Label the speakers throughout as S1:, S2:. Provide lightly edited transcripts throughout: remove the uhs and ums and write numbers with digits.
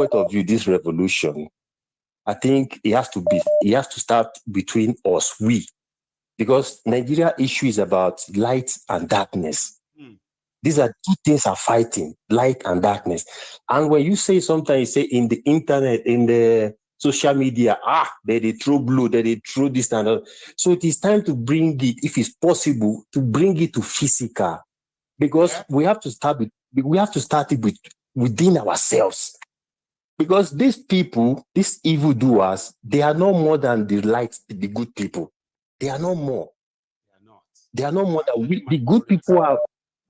S1: point of view, this revolution, I think it has to start between us, we, because Nigeria issue is about light and darkness.
S2: Mm.
S1: These are two things are fighting, light and darkness. And when you say sometimes you say in the internet, in the social media, they throw blue, they throw this and that. So it is time to bring it, if it's possible, to bring it to physical. Because
S2: Yeah.
S1: we have to start it within ourselves. Because these people, these evildoers, they are no more than the good people. They are no more.
S2: They are not.
S1: They are no more than
S2: Actually,
S1: the good
S2: minority.
S1: people are.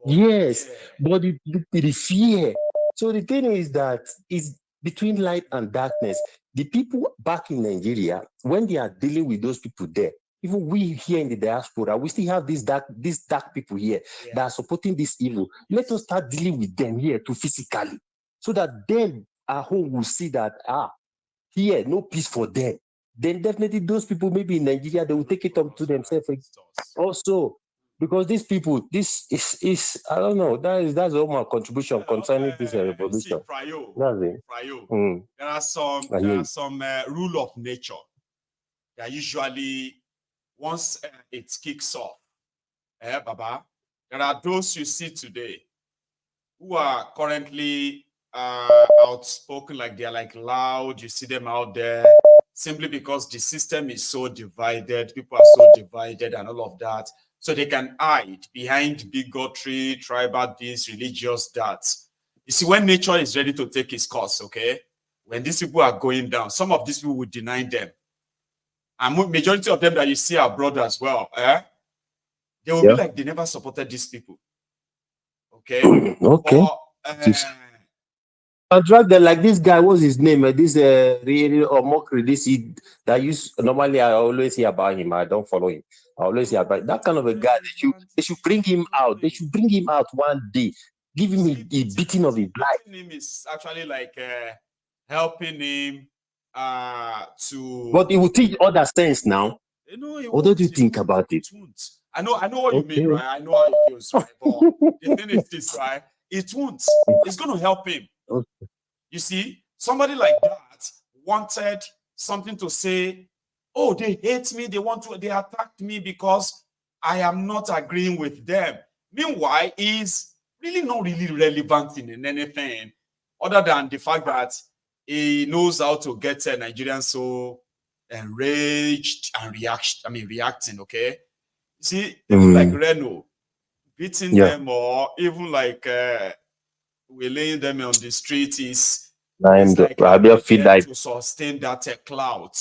S2: But
S1: Yes,
S2: fear.
S1: but the fear. So the thing is that it's between light and darkness. The people back in Nigeria, when they are dealing with those people there, even we here in the diaspora, we still have these dark people here
S2: Yeah.
S1: that are supporting this evil. Let us start dealing with them here too physically, so that them at home will see that here no peace for them. Then definitely those people maybe in Nigeria they will
S2: Follow
S1: take it up to
S2: us
S1: themselves
S2: against us.
S1: also, because these people, this is I don't know. That's all my contribution
S2: Well,
S1: concerning this
S2: see,
S1: revolution.
S2: Frayo,
S1: That's it.
S2: Frayo.
S1: Mm,
S2: There
S1: I hear
S2: are
S1: you.
S2: some rule of nature that usually once it kicks off, Baba, there are those you see today who are currently outspoken, like they're like loud. You see them out there simply because the system is so divided. People are so divided and all of that. So they can hide behind bigotry, tribal this, religious that. You see, when nature is ready to take its course, okay, when these people are going down, some of these people will deny them. And majority of them that you see abroad as well, they will be
S1: Yeah.
S2: like they never supported these people. Okay.
S1: Okay.
S2: But
S1: I drag them like this guy. What's his name? This really or mockery. That used normally I always hear about him. I don't follow him. I always hear about that kind of a guy. They should bring him out. They should bring him out one day. Give him
S2: see,
S1: a beating of his life.
S2: beating him is actually like helping him
S1: But
S2: to
S1: it will teach other sense now.
S2: you know it
S1: What do
S2: won't
S1: you think about
S2: it
S1: it?
S2: won't. I know what you mean,
S1: Okay.
S2: right? I know how it feels, right? But the thing is this, right? It won't. It's going to help him.
S1: Okay.
S2: You see, somebody like that wanted something to say, oh, they hate me, they attacked me because I am not agreeing with them. Meanwhile, he's really not really relevant in anything other than the fact that he knows how to get Nigerians so enraged and reacting, okay? See, even like
S1: Mm,
S2: Reno, beating
S1: yeah.
S2: them or even like we're laying them on the street is like
S1: I just feel
S2: there
S1: like
S2: to sustain that clout,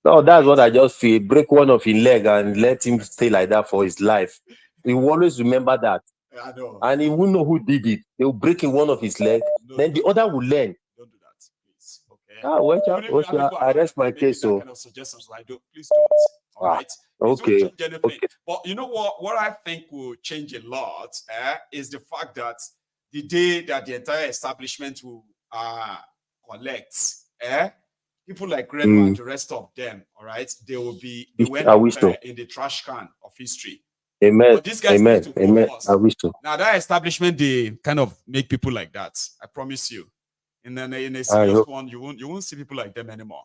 S1: no, that's
S2: right?
S1: what I just feel. Break one of his leg and let him stay like that for his life. He will always remember that.
S2: I know.
S1: And he will know who did it. They will break in one of his leg.
S2: No,
S1: Then the
S2: don't do
S1: other
S2: that.
S1: will learn.
S2: Don't do that, please. Okay.
S1: Watch out,
S2: Even if you
S1: watch
S2: have
S1: out.
S2: people
S1: I
S2: around
S1: rest
S2: that are
S1: my
S2: making
S1: case.
S2: that
S1: So
S2: kind of suggestions, like, please don't. All
S1: ah,
S2: right. It won't
S1: okay.
S2: change anything.
S1: Okay.
S2: But you know what? What I think will change a lot is the fact that the day that the entire establishment will collect, people like Reno and
S1: Mm,
S2: the rest of them, all right, they will end
S1: I
S2: up
S1: wish so.
S2: in the trash can of history.
S1: Amen.
S2: But these guys need
S1: Amen.
S2: to go
S1: Amen. I
S2: first.
S1: wish so.
S2: Now that establishment, they kind of make people like that. I promise you. And then in a
S1: I
S2: serious
S1: hope.
S2: one, you won't see people like them anymore,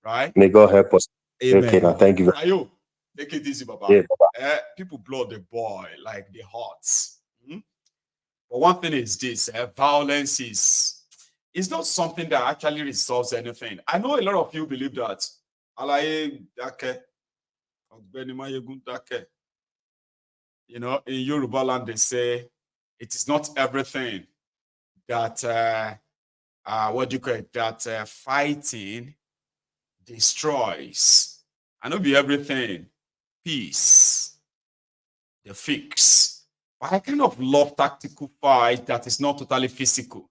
S2: right?
S1: May God help us. Okay,
S2: Amen.
S1: now thank you.
S2: Frayo, take it easy, Baba.
S1: Yeah, Baba.
S2: People blow the boy like the hearts. But one thing is this: violence is not something that actually resolves anything. I know a lot of you believe that. Alaye dake, Ọ̀gbẹ́ni Mayegun dake. In Yoruba land, they say it is not everything that what do you call it? That fighting destroys. I know be everything. Peace, the fix. But I kind of love tactical fight that is not totally physical.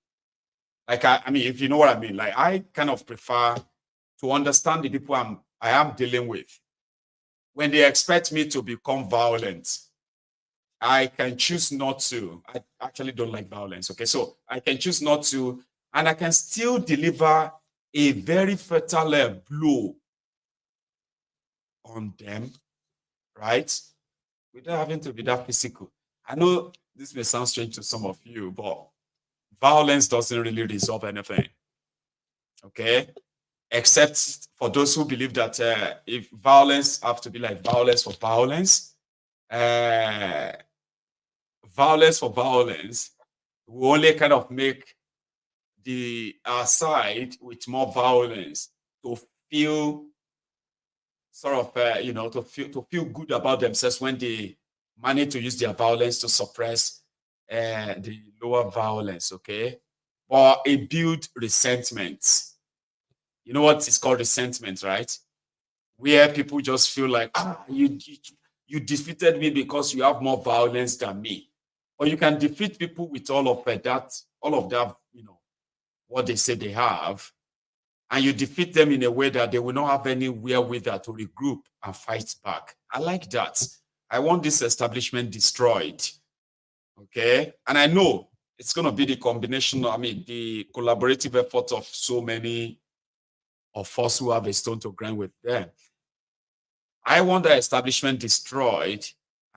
S2: Like I mean, if you know what I mean, like I kind of prefer to understand the people I am dealing with. When they expect me to become violent, I can choose not to. I actually don't like violence. Okay, so I can choose not to, and I can still deliver a very fertile blow on them, right? Without having to be that physical. I know this may sound strange to some of you, but violence doesn't really resolve anything. Okay, except for those who believe that if violence have to be like violence for violence, violence for violence will only kind of make the side with more violence to feel sort of to feel good about themselves when they manage to use their violence to suppress the lower violence. Okay, or it build resentment. You know what is called resentment, right? Where people just feel like, you defeated me because you have more violence than me. Or you can defeat people with all of that, what they say they have, and you defeat them in a way that they will not have anywhere with that to regroup and fight back. I like that. I want this establishment destroyed. Okay. And I know it's going to be the combination, the collaborative effort of so many of us who have a stone to grind with them. I want the establishment destroyed,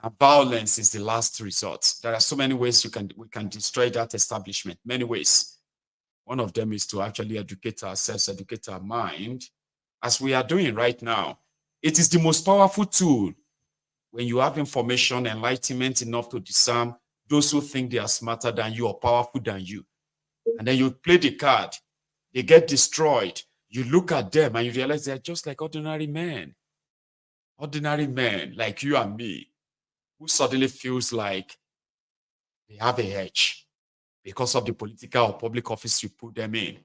S2: and violence is the last resort. There are so many ways we can destroy that establishment, many ways. One of them is to actually educate ourselves, educate our mind, as we are doing right now. It is the most powerful tool when you have information, enlightenment enough to discern those who think they are smarter than you or powerful than you. And then you play the card, they get destroyed. You look at them and you realize they're just like ordinary men like you and me, who suddenly feels like they have a edge because of the political or public office you put them in.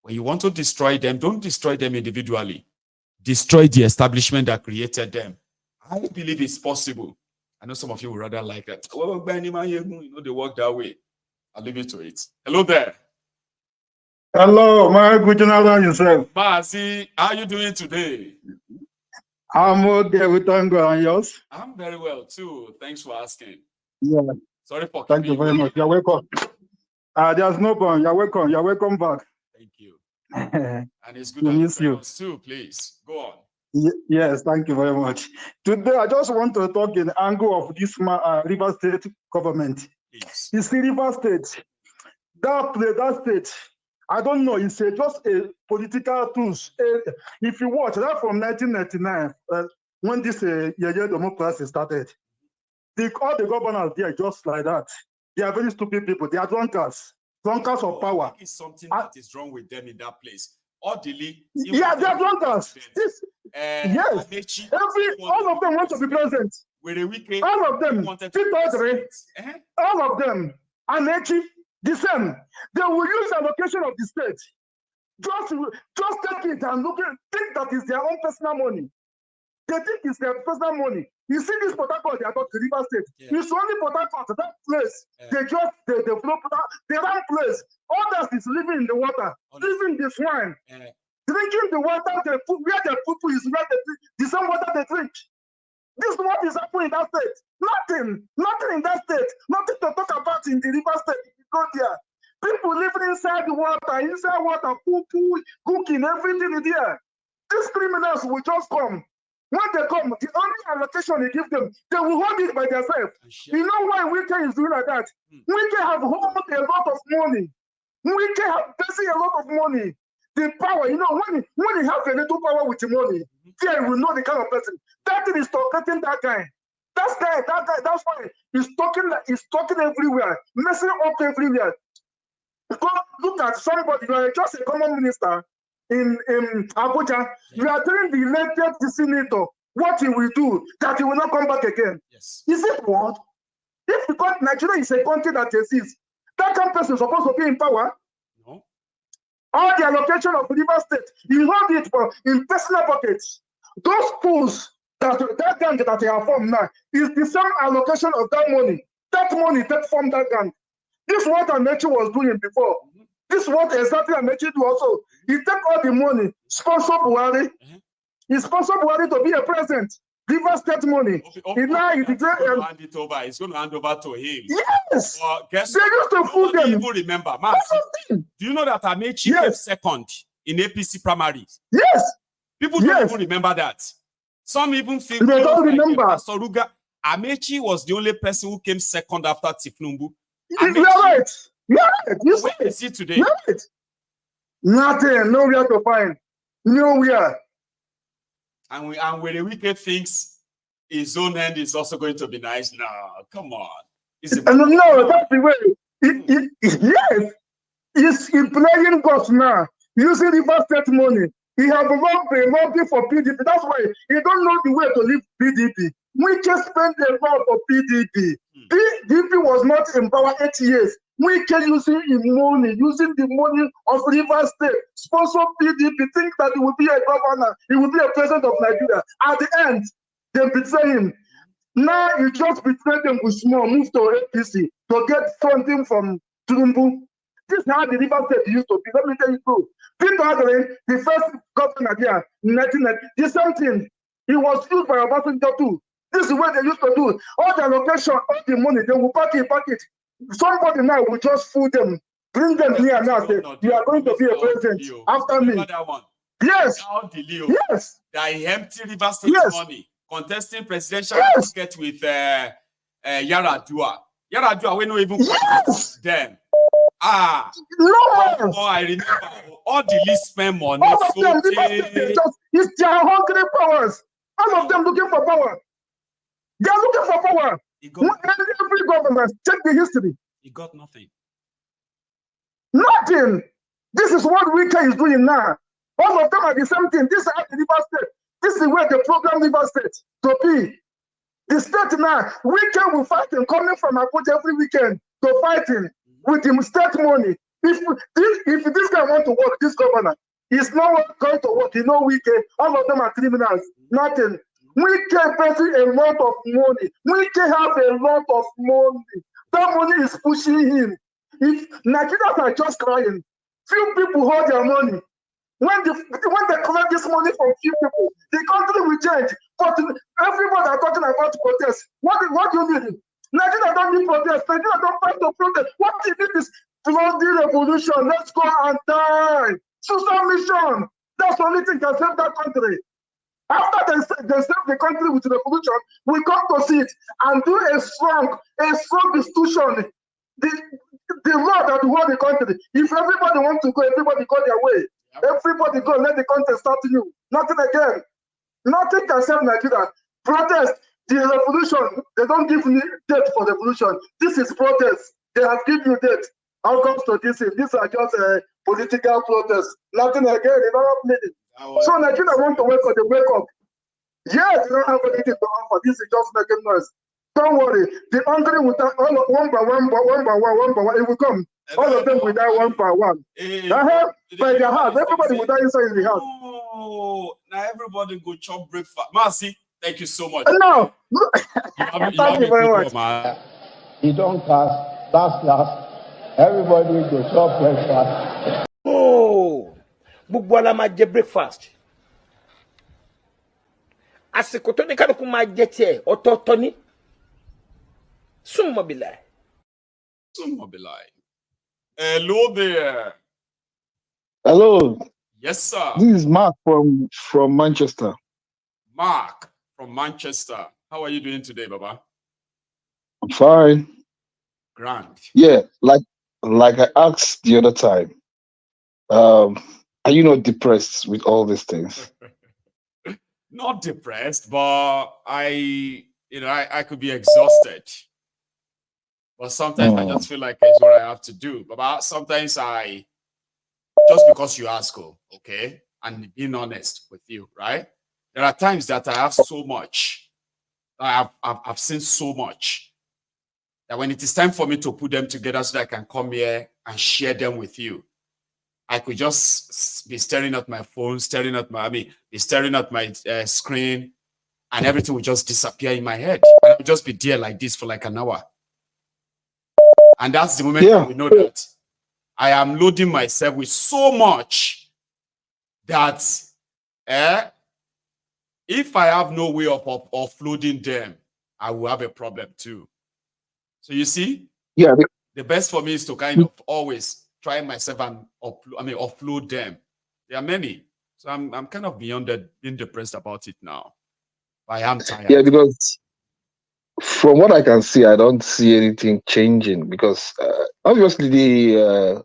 S2: When you want to destroy them, don't destroy them individually. Destroy the establishment that created them. I believe it's possible. I know some of you would rather like that. They work that way. I'll leave you to it. Hello there.
S3: Hello, my good general yourself.
S2: Mazi, how are you doing today?
S3: I'm okay with Tango and yours.
S2: I'm very well too. Thanks for asking.
S3: Yeah.
S2: Sorry for
S3: Thank you very much. You're welcome. There's no problem. You're welcome. You're welcome back.
S2: Thank you. And it's good to
S3: miss you
S2: too. Please go on.
S3: Yes, thank you very much. Today, I just want to talk in the angle of this River State government.
S2: Please.
S3: You see, River State, that state, I don't know, it's just a political tools. If you watch that from 1999, when this Yeye democracy started, all the governors there just like that. They are very stupid people. They are drunkards of power.
S2: I think it's something that is wrong with them in that place. Orderly.
S3: Yeah, they are drunkards. Yes. All of them want to be president. All of them. All of them. Amechi, the same. They will use allocation of the state. Just take it and think that is their own personal money. They think it's their personal money. You see this Port Harcourt, they are not the River State. Yeah. It's only Port Harcourt, that place. Yeah. They run place. Others is living in the water, living the swine, drinking the water. Where the people is where the same water they drink. This is what is happening in that state. Nothing in that state. Nothing to talk about in the River State. If you go there, people living inside the water, poo, cooking, everything is there. These criminals will just come. When they come, the only allocation they give them, they will hold it by themselves. You know why Wike is doing like that? Wike have hold a lot of money. Wike have basically a lot of money. The power, when he have a little power with the money, then will know the kind of person. That thing is talking that guy. That's why he's talking everywhere, messing up everywhere. Look at somebody, you are just a common minister. In Abuja, we are telling the elected senator what he will do, that he will not come back again.
S2: Yes.
S3: Is it what? If because Nigeria is a country that exists, that kind of person is supposed to be in power.
S2: No.
S3: All the allocation of River State, you hold it in personal pockets. Those schools, that gang that they are formed now, is the same allocation of that money. That money that formed that gang. This is what Amechi was doing before. This is what exactly Amechi do also. He take all the money, sponsor Buhari. He sponsor Buhari to be a president. River State money.
S2: He's going to hand it over. He's going to hand over to him.
S3: Yes.
S2: Guess
S3: they used to fool them.
S2: People remember, man. Do you know that Amechi came second in APC primaries?
S3: Yes.
S2: People don't even remember that. Some even think
S3: they don't remember.
S2: Pastor Ruga. Amechi was the only person who came second after Tifnumbu.
S3: You're right. You're right. You
S2: where is he today?
S3: You're right. Nothing, nowhere to find. Nowhere.
S2: And when the wicked thinks his own end is also going to be nice. No, come on.
S3: No, that's the way. Yes. He's playing God now, using River State money. He has been working for PDP. That's why he don't know the way to leave PDP. We just spent a lot for PDP. PDP was not in power 8 years. We can using the money of River State, sponsor PDP, think that he will be a governor, he will be a president of Nigeria. At the end, they betray him. Now you just betray them with small, move to APC to get funding from Tulumbu. This is how the River State used to be. Let me tell you truth. Peter Adelaide, the first governor there in 1990, the same thing. He was used by Obasanjo too. This is what they used to do. All the allocation, all the money, they will pack it. Somebody now will just fool them, bring them here now. Say, you are going to be a president after me.
S2: That one.
S3: Yes.
S2: Yes. They empty River State money, contesting presidential ticket with Yaradua. Yaradua, we know even them.
S3: No,
S2: I remember all the list spend money.
S3: All of them, it's their hungry powers. All of them looking for power. They are looking for power. Every government, check the history.
S2: He got nothing.
S3: Nothing. This is what Wike is doing now. All of them are the same thing. This is at the River State. This is where the program River State to be. The state now, Wike will fight him coming from Abuja every weekend to fighting with him state money. If this guy want to work, this governor, he's not going to work. You know, Wike, all of them are criminals. Nothing. Wike paying a lot of money. Wike have a lot of money. That money is pushing him. If Nigerians are just crying, few people hold their money. When they collect this money from few people, the country will change. But everybody are talking about protest. What do you mean? Nigeria don't need protest. Nigeria don't fight to protest. What if it is bloody revolution? Let's go and die. Suicide mission. That's the only thing can save that country. After they save the country with revolution, we come to see it and do a strong institution. The law that will hold the country. If everybody wants to go, everybody go their way. Everybody go, let the country start new. Nothing again. Nothing can save Nigeria. Protest. The revolution, they don't give me date for revolution. This is protest. They have given you date. August to this. These are just political protests. Nothing again. They don't have meaning. So Nigeria want to wake up. They wake up. Yes, they don't have anything to offer. This is just making noise. Don't worry. The hungry will die one by one, it will come. All of them will die one by one. By their house. Everybody will die inside the house.
S2: Oh, now everybody go chop breakfast. Marcy, thank you so much.
S3: No.
S2: Thank you very much. Man.
S4: You don't pass. Last. Everybody go chop breakfast.
S5: Oh, gbogbo ala máa jẹ breakfast. Àsìkò tó ní kálukú máa jẹ tiẹ̀ ọ̀tọ̀ọ̀tọ̀ ni. Summa bilai.
S2: Hello there.
S3: Hello.
S2: Yes, sir.
S3: This is Mark from Manchester.
S2: Mark from Manchester. How are you doing today, Baba?
S3: I'm fine.
S2: Grand.
S3: Yeah, like I asked the other time. Are you not depressed with all these things?
S2: Not depressed, but I could be exhausted. But sometimes I just feel like it's what I have to do. But sometimes just because you ask, okay, and being honest with you, right? There are times that I have so much. I've seen so much that when it is time for me to put them together so that I can come here and share them with you, I could just be staring at my phone, staring at my screen, and everything would just disappear in my head. And I would just be there like this for like an hour. And that's the moment we know that I am loading myself with so much that if I have no way of offloading them, I will have a problem too. So you see, the best for me is to kind of always try myself and offload them. There are many. So I'm kind of beyond being depressed about it now. I am tired.
S3: Yeah, because from what I can see, I don't see anything changing because obviously the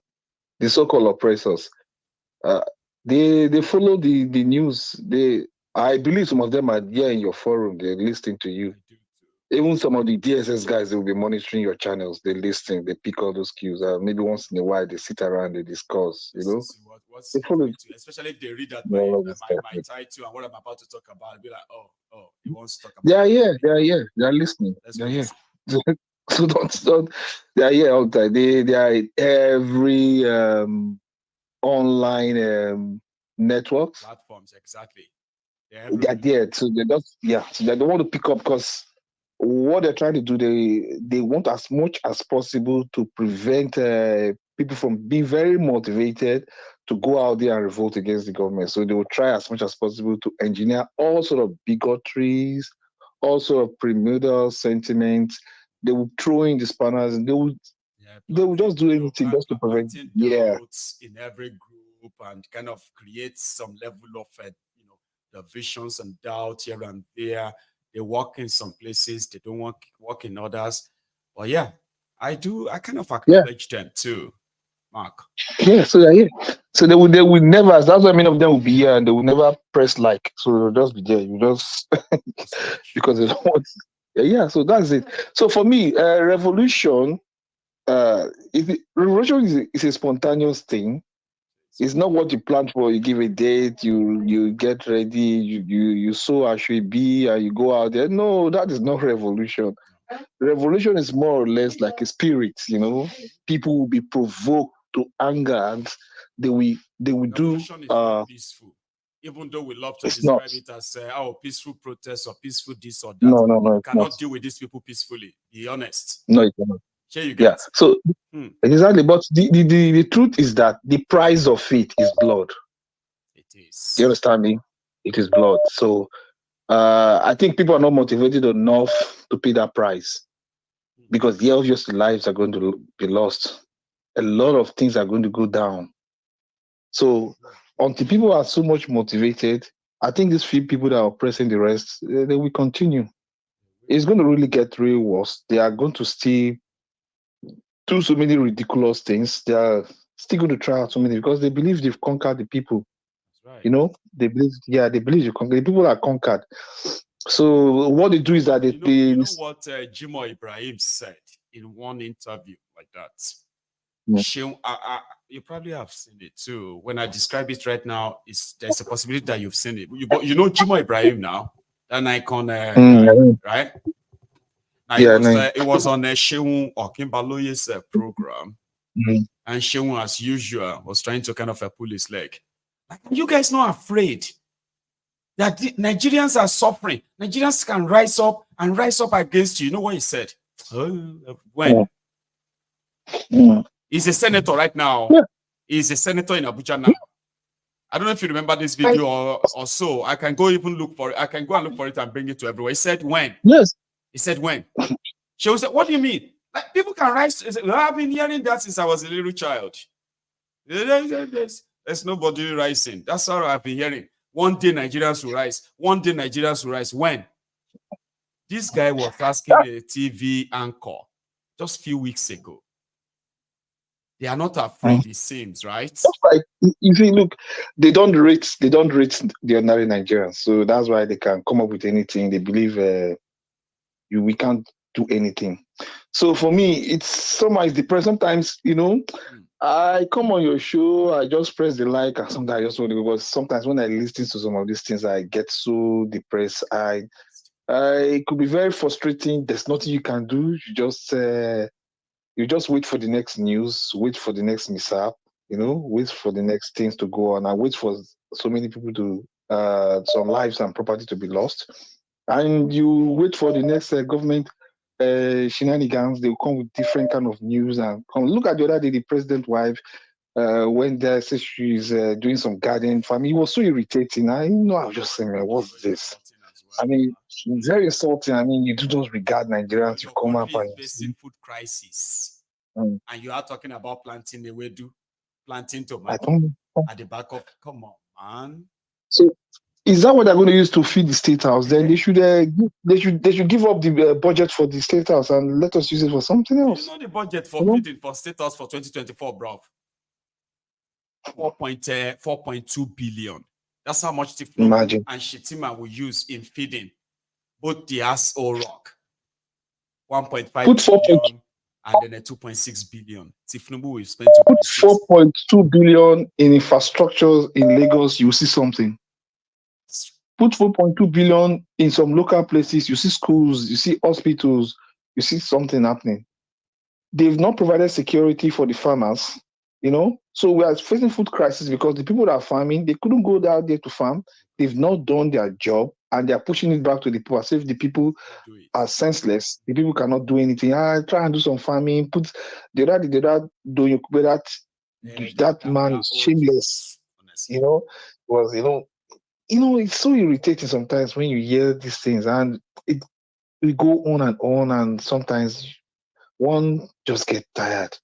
S3: so-called oppressors,
S6: They follow the news. I believe some of them are here in your forum. They're listening to you. Even some of the DSS guys, they will be monitoring your channels. They listen. They pick all those cues. Maybe once in a while, they sit around, they discuss. You know,
S2: what's
S6: they follow.
S2: especially if they read that
S6: all
S2: my,
S6: this
S2: my,
S6: stuff.
S2: my title and what I'm about to talk about, I'll be like, oh, he wants to talk about.
S6: They are here. They are here. They are listening.
S2: Let's
S6: They're
S2: go
S6: here.
S2: listen.
S6: So don't. They are here all the time. They are in every online networks.
S2: Platforms, exactly.
S6: They are there. So they just So they don't want to pick up because what they're trying to do, they want as much as possible to prevent people from being very motivated to go out there and revolt against the government. So they will try as much as possible to engineer all sort of bigotries, all sort of primordial sentiments. They will throw in the spanners and they will just do anything just to prevent.
S2: Doubts in every group and kind of create some level of divisions and doubt here and there. They work in some places, they don't work in others. But yeah, I kind of acknowledge them too, Mark.
S6: Yeah, so they're here. So they will never. That's why many of them will be here and they will never press like. So they'll just be there. You just because they don't want. Yeah, so that's it. So for me, revolution, revolution is a spontaneous thing. It's not what you plan for. You give a date, you get ready, you sow as should be, and you go out there. No, that is not revolution. Revolution is more or less like a spirit. People will be provoked to anger, and they will
S2: revolution
S6: do.
S2: Is not peaceful, even though we love to describe it as peaceful protest or peaceful this or that.
S6: No,
S2: you cannot deal with these people peacefully. Be honest.
S6: No, you cannot.
S2: Sure, you get.
S6: So exactly, but the truth is that the price of it is blood.
S2: It is.
S6: Do you understand me? It is blood. So I think people are not motivated enough to pay that price because obviously lives are going to be lost. A lot of things are going to go down. So until people are so much motivated, I think these few people that are oppressing the rest, they will continue. It's going to really get real worse. They are going to still do so many ridiculous things. They are still going to try out so many because they believe they've conquered the people.
S2: Right.
S6: They believe they conquered. The people are conquered. So what they do is that
S2: you know what Jimoh Ibrahim said in one interview like that. You probably have seen it too. When I describe it right now, there's a possibility that you've seen it. You know Jimoh Ibrahim now, an icon guy, right? Now, it was on Sheung Okimbaloye's program, and Sheung, as usual, was trying to kind of pull his leg. Like, you guys not afraid that Nigerians are suffering? Nigerians can rise up against you. You know what he said? When? He's a senator right now. Yeah. He's a senator in Abuja now. I don't know if you remember this video or so. I can go even look for it. I can go and look for it and bring it to everyone. He said when?
S6: Yes.
S2: He said when? She said, what do you mean? Like, people can rise. I've been hearing that since I was a little child. There's nobody rising. That's all I've been hearing. One day Nigerians will rise. One day Nigerians will rise. When? This guy was asking a TV anchor just a few weeks ago. They are not afraid, it seems, right?
S6: Like, you see, look, they don't rate the ordinary Nigerians. So that's why they can come up with anything. They believe we can't do anything. So for me, it's somehow depressed. Sometimes, I come on your show, I just press the like, and sometimes I just want to go. But sometimes when I listen to some of these things, I get so depressed. It could be very frustrating. There's nothing you can do. You just wait for the next news, wait for the next mishap, wait for the next things to go on, and wait for so many people some lives and property to be lost. And you wait for the next government shenanigans. They will come with different kind of news and come. Look at the other day, the president's wife, when they said she's doing some garden farming. It was so irritating. I was just saying, what's this? I mean, it's very insulting. I mean, you do not regard Nigerians to come up and
S2: facing food crisis, and you are talking about planting the wedu, planting tomato at the back of. Come on, man.
S6: So, is that what they're going to use to feed the state house? Then they should give up the budget for the state house and let us use it for something else.
S2: You know the budget for feeding for state house for 2024, bro. 4.2 billion. That's how much
S6: Imagine.
S2: and Shetima will use in feeding both the Aso Rock. 1.5 billion and then a 2.6 billion. Tifnubu will spend 2.6.
S6: Put 4.2 billion in infrastructures in Lagos, you see something. Put 4.2 billion in some local places, you see schools, you see hospitals, you see something happening. They've not provided security for the farmers, you know. So we are facing food crisis because the people that are farming, they couldn't go down there to farm. They've not done their job, and they're pushing it back to the people as if the people are senseless. The people cannot do anything. Try and do some farming. Put that man is shameless. Honestly. You know, was it's so irritating sometimes when you hear these things, and it go on, and sometimes one just get tired.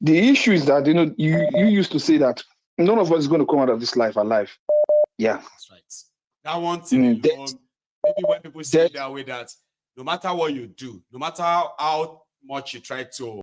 S6: The issue is that you used to say that none of us is going to come out of this life alive. Yeah,
S2: that's right. That one thing alone, maybe when people say it that way, that no matter what you do, no matter how much you try to